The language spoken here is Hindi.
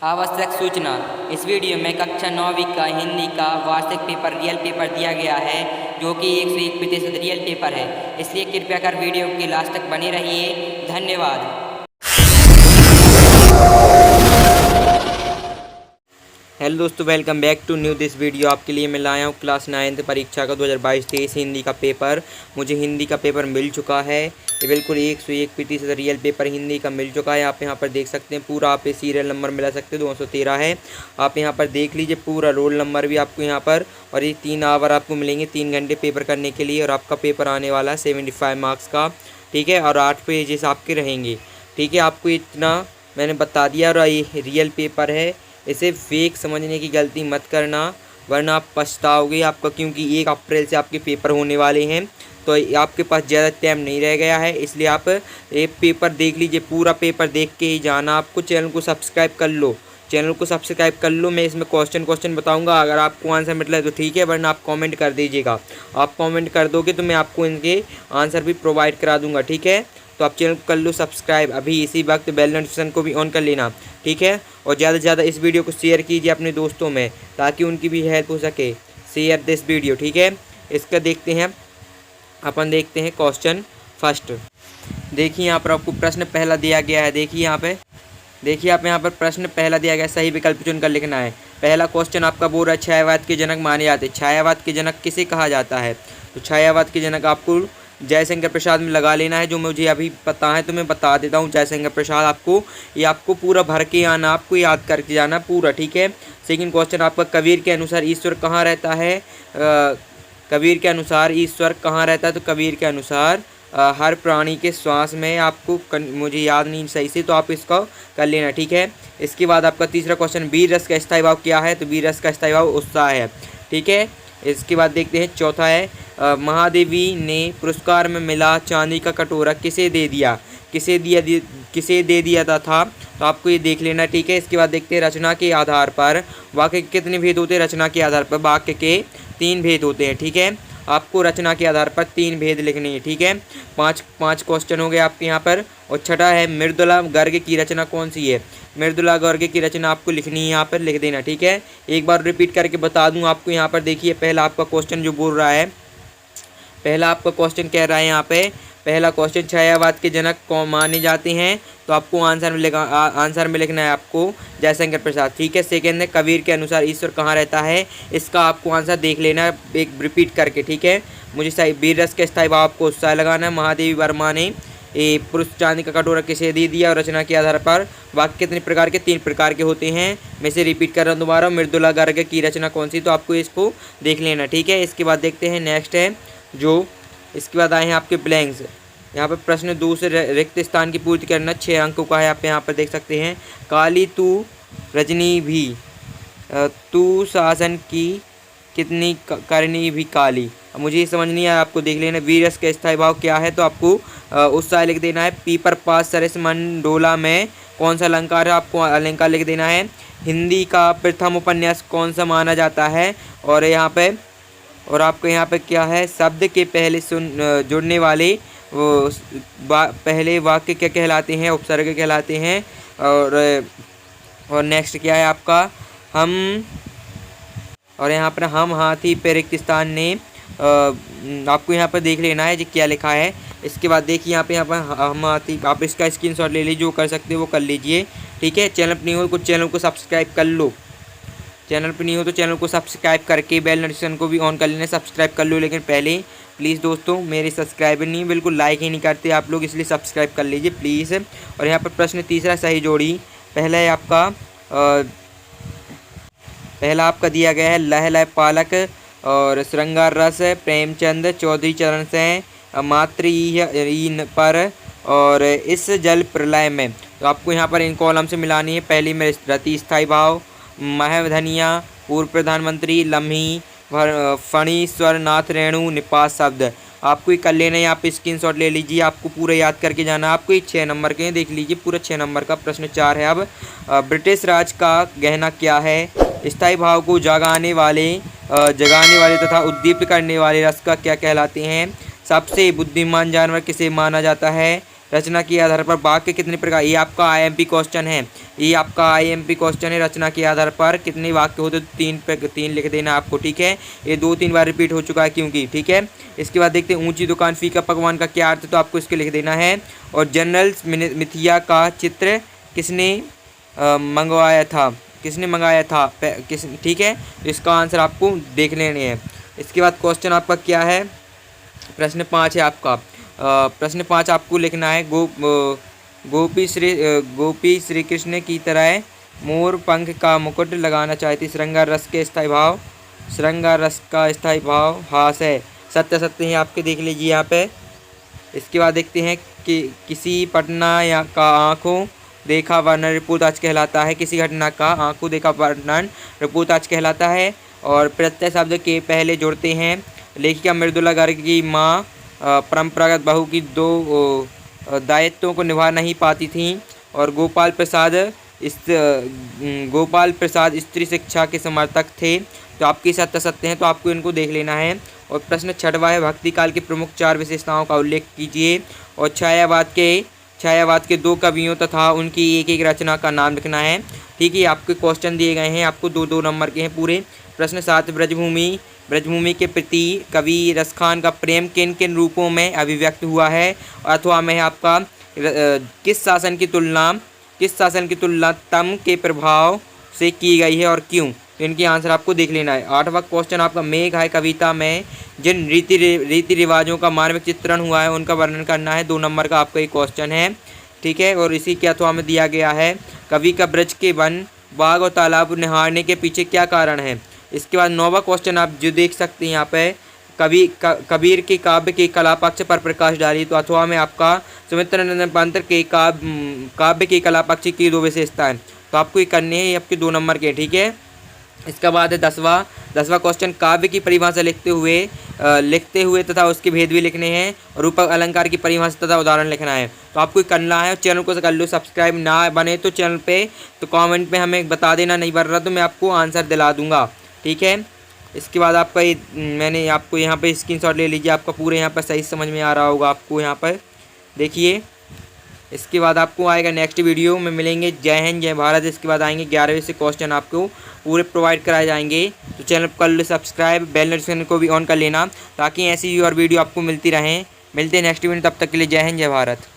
आवश्यक सूचना। इस वीडियो में कक्षा 9वीं का हिंदी का वार्षिक पेपर रियल पेपर दिया गया है, जो कि 101% रियल पेपर है। इसलिए कृपया कर वीडियो के लास्ट तक बने रहिए। धन्यवाद। हेलो दोस्तों, welcome back to new this video. आपके लिए मैं लाया हूँ क्लास 9th परीक्षा का 2022-23 हिंदी का पेपर। मुझे हिंदी का पेपर मिल चुका है। ये बिल्कुल 101% रियल पेपर हिंदी का मिल चुका है। आप यहाँ पर देख सकते हैं, पूरा आप सीरियल नंबर मिला सकते हैं, 213 है। आप यहाँ पर देख लीजिए, पूरा रोल नंबर भी आपको यहाँ पर, और ये 3 आवर आपको मिलेंगे 3 घंटे पेपर करने के लिए। और आपका पेपर आने वाला है 75 मार्क्स का, ठीक है, और 8 पेजेस आपके रहेंगे, ठीक है। आपको इतना मैंने बता दिया। और ये रियल पेपर है, इसे फेक समझने की गलती मत करना, वरना आप पछताओगे। आपका क्योंकि 1 अप्रैल से आपके पेपर होने वाले हैं, तो आपके पास ज़्यादा टाइम नहीं रह गया है। इसलिए आप ये पेपर देख लीजिए, पूरा पेपर देख के ही जाना। आपको चैनल को सब्सक्राइब कर लो, चैनल को सब्सक्राइब कर लो। मैं इसमें क्वेश्चन बताऊंगा, अगर आपको आंसर मिल रहा है तो ठीक है, वरना आप कमेंट कर दीजिएगा। आप कमेंट कर दोगे तो मैं आपको इनके आंसर भी प्रोवाइड करा दूंगा, ठीक है। तो आप चैनल को कर लो सब्सक्राइब अभी इसी वक्त, बेल नोटिफिकेशन को भी ऑन कर लेना, ठीक है। और ज़्यादा से ज़्यादा इस वीडियो को शेयर कीजिए अपने दोस्तों में, ताकि उनकी भी हेल्प हो सके। शेयर दिस वीडियो, ठीक है। इसका देखते हैं, अपन देखते हैं क्वेश्चन फर्स्ट। देखिए यहाँ पर आपको प्रश्न पहला दिया गया है। देखिए यहाँ पे, देखिए आप यहाँ पर प्रश्न पहला दिया गया है, सही विकल्प चुनकर लिखना है। पहला क्वेश्चन आपका बोल रहा है, छायावाद के जनक माने जाते हैं। छायावाद के जनक किसे कहा जाता है? तो छायावाद के जनक आपको जयशंकर प्रसाद में लगा लेना है, जो मुझे अभी पता है तो मैं बता देता हूँ। जयशंकर प्रसाद, आपको ये आपको पूरा भर के आना, आपको याद करके जाना पूरा, ठीक है। सेकंड क्वेश्चन आपका, कबीर के अनुसार ईश्वर कहाँ रहता है? कबीर के अनुसार ईश्वर कहाँ रहता है? तो कबीर के अनुसार हर प्राणी के श्वास में। आपको मुझे याद नहीं सही से, तो आप इसको कर लेना, ठीक है। इसके बाद आपका तीसरा क्वेश्चन, वीर रस का स्थायी भाव क्या है? तो वीर रस का स्थायी भाव उत्साह है, ठीक है। इसके बाद देखते हैं चौथा है, महादेवी ने पुरस्कार में मिला चांदी का कटोरा किसे दे दिया? किसे दे दिया था? तो आपको ये देख लेना, ठीक है। इसके बाद देखते हैं, रचना के आधार पर वाक्य के कितने भेद होते हैं? रचना के आधार पर वाक्य के 3 भेद होते हैं, ठीक है। आपको रचना के आधार पर 3 भेद लिखने हैं, ठीक है। पाँच क्वेश्चन हो गए आपके यहाँ पर। और छठा है, मृदुला गर्ग की रचना कौन सी है? मृदुला गर्ग की रचना आपको लिखनी है, यहाँ पर लिख देना, ठीक है। एक बार रिपीट करके बता दूँ आपको। यहाँ पर देखिए, पहला आपका क्वेश्चन जो बोल रहा है, पहला आपका क्वेश्चन कह रहा है यहाँ पे, पहला क्वेश्चन, छायावाद के जनक कौन माने जाते हैं? तो आपको आंसर में लिखना है आपको जयशंकर प्रसाद, ठीक है। सेकेंड है, कबीर के अनुसार ईश्वर कहाँ रहता है? इसका आपको आंसर देख लेना है एक रिपीट करके, ठीक है। मुझे सही, वीर रस के स्थायी भाव आपको उत्साह लगाना है। महादेवी वर्मा ने ये पुरुष चांदी का कटोरा किसे दे दिया? और रचना के आधार पर वाक्य कितने प्रकार के? 3 प्रकार के होते हैं। मैं इसे रिपीट कर रहा हूँ दोबारा, मृदुला गर्ग की रचना कौन सी? तो आपको इसको देख लेना, ठीक है। इसके बाद देखते हैं नेक्स्ट है जो, इसके बाद आए हैं आपके ब्लैंक्स। यहाँ पर प्रश्न 2 से रिक्त स्थान की पूर्ति करना, 6 अंकों का है। आप यहाँ पर देख सकते हैं, काली तू रजनी भी, तू शासन की कितनी करनी भी काली। अब मुझे ये समझ नहीं आया, आपको देख लेना। वीरस का स्थायी भाव क्या है? तो आपको उत्साह लिख देना है। पीपर पास सरस मंडोला में कौन सा अलंकार है? आपको अलंकार लिख देना है। हिंदी का प्रथम उपन्यास कौन सा माना जाता है? और यहाँ पे, और आपको यहाँ पे क्या है, शब्द के पहले जुड़ने वाले वो पहले वाक्य क्या कहलाते हैं? उपसर्ग कहलाते हैं। और नेक्स्ट क्या है आपका, हम, और यहाँ पर हम हाथी पे रिक्त स्थान ने, आपको यहाँ पर देख लेना है जी क्या लिखा है। इसके बाद देखिए यहाँ पर हम हाथी, आप इसका स्क्रीनशॉट ले लीजिए, जो कर सकते हो वो कर लीजिए, ठीक है। चैनल पर नहीं हो कुछ, चैनल को सब्सक्राइब कर लो। चैनल पर नहीं हो तो चैनल को सब्सक्राइब करके बेल नोटिफिकेशन को भी ऑन कर लेना। सब्सक्राइब कर लो, लेकिन पहले प्लीज़ दोस्तों, मेरे सब्सक्राइबर नहीं, बिल्कुल लाइक ही नहीं करते आप लोग, इसलिए सब्सक्राइब कर लीजिए प्लीज़। और यहाँ पर प्रश्न तीसरा, सही जोड़ी। पहला है आपका, पहला आपका दिया गया है, लह लह पालक और श्रृंगार रस प्रेमचंद चौधरी चरण से मात्र पर और इस जल प्रलय में। तो आपको यहाँ पर इन कॉलम से मिलानी है। पहली में रति स्थायी भाव, महधनिया पूर्व प्रधानमंत्री, लम्ही फणीश्वर नाथ रेणु निपात शब्द। आपको ये कर लेना है, आप स्क्रीनशॉट ले लीजिए, आपको पूरा याद करके जाना है। आपको ये 6 नंबर के देख लीजिए, पूरा 6 नंबर का। प्रश्न 4 है अब, ब्रिटिश राज का गहना क्या है? स्थायी भाव को जगाने वाले तथा उद्दीप्त करने वाले रस का क्या कहलाते हैं? सबसे बुद्धिमान जानवर किसे माना जाता है? रचना के आधार पर वाक्य कितने प्रकार, ये आपका आईएमपी क्वेश्चन है, ये आपका आईएमपी क्वेश्चन है। रचना के आधार पर कितने वाक्य होते, तो तीन लिख देना आपको, ठीक है। ये 2-3 बार रिपीट हो चुका है क्योंकि, ठीक है। इसके बाद देखते हैं ऊंची दुकान फीका पकवान का क्या अर्थ है, तो आपको इसके लिख देना है। और जनरल मिथिया का चित्र किसने मंगवाया था, किसने मंगाया था, किस, ठीक है। इसका आंसर आपको देख लेने हैं। इसके बाद क्वेश्चन आपका क्या है, प्रश्न 5 है आपका। प्रश्न 5 आपको लिखना है, गोपी श्री कृष्ण की तरह मोर पंख का मुकुट लगाना चाहती, श्रृंगार रस के स्थायी भाव, श्रृंगार रस का स्थायी भाव हास है। सत्य सत्य ही आपके देख लीजिए यहाँ पे। इसके बाद देखते हैं कि किसी पटना या का आँखों देखा वर्णन रिपोर्टाज कहलाता है, किसी घटना का आंखों देखा वर्णन रिपोर्टाज कहलाता है। और प्रत्यय शब्द के पहले जोड़ते हैं, लेखिका मृदुला गर्ग की माँ परंपरागत बहू की 2 दायित्वों को निभा नहीं पाती थीं। और गोपाल प्रसाद स्त्री शिक्षा के समर्थक थे, तो आपके सत्य सत्य हैं, तो आपको इनको देख लेना है। और प्रश्न 6वां है, भक्ति काल की प्रमुख 4 विशेषताओं का उल्लेख कीजिए। और छायावाद के 2 कवियों तथा उनकी एक रचना का नाम लिखना है, ठीक है। आपके क्वेश्चन दिए गए हैं, आपको 2-2 नंबर के हैं पूरे। प्रश्न 7, ब्रजभूमि के प्रति कवि रसखान का प्रेम किन किन रूपों में अभिव्यक्त हुआ है, अथवा में है आपका किस शासन की तुलना तम के प्रभाव से की गई है और क्यों, तो इनकी आंसर आपको देख लेना है। 8वां क्वेश्चन आपका, मेघ है कविता में जिन रीति रिवाजों का मानविक चित्रण हुआ है उनका वर्णन करना है, 2 नंबर का आपका एक क्वेश्चन है, ठीक है। और इसी के अथवा में दिया गया है, कवि का ब्रज के वन बाग और तालाब निहारने के पीछे क्या कारण है। इसके बाद 9वां क्वेश्चन आप जो देख सकते हैं यहाँ पे, कबीर के काव्य के कलापक्ष पर प्रकाश डाली, तो अथवा में आपका सुमित्रानंद पंत के काव्य के कलापक्ष की 2 विशेषताएं, तो आपको ये करने हैं, ये आपके 2 नंबर के, ठीक है। इसका बाद है 10वां क्वेश्चन, काव्य की परिभाषा लिखते हुए तथा उसके भेद भी लिखने हैं, रूपक अलंकार की परिभाषा तथा उदाहरण लिखना है, तो आपको करना है। चैनल को कर लो सब्सक्राइब, ना बने तो चैनल पे तो कमेंट में हमें बता देना, नहीं बन रहा तो मैं आपको आंसर दिला दूंगा, ठीक है। इसके बाद आपका मैंने आपको यहाँ पे स्क्रीनशॉट ले लीजिए, आपका पूरे यहाँ पर सही समझ में आ रहा होगा आपको, यहाँ पर देखिए। इसके बाद आपको आएगा नेक्स्ट वीडियो में मिलेंगे। जय हिंद जय भारत। इसके बाद आएंगे 11वें से क्वेश्चन आपको पूरे प्रोवाइड कराए जाएंगे, तो चैनल कर लो सब्सक्राइब, बेल नोटिफिकेशन को भी ऑन कर लेना ताकि ऐसी और वीडियो आपको मिलती रहें। मिलते हैं नेक्स्ट वीडियो, तब तक के लिए जय हिंद जय भारत।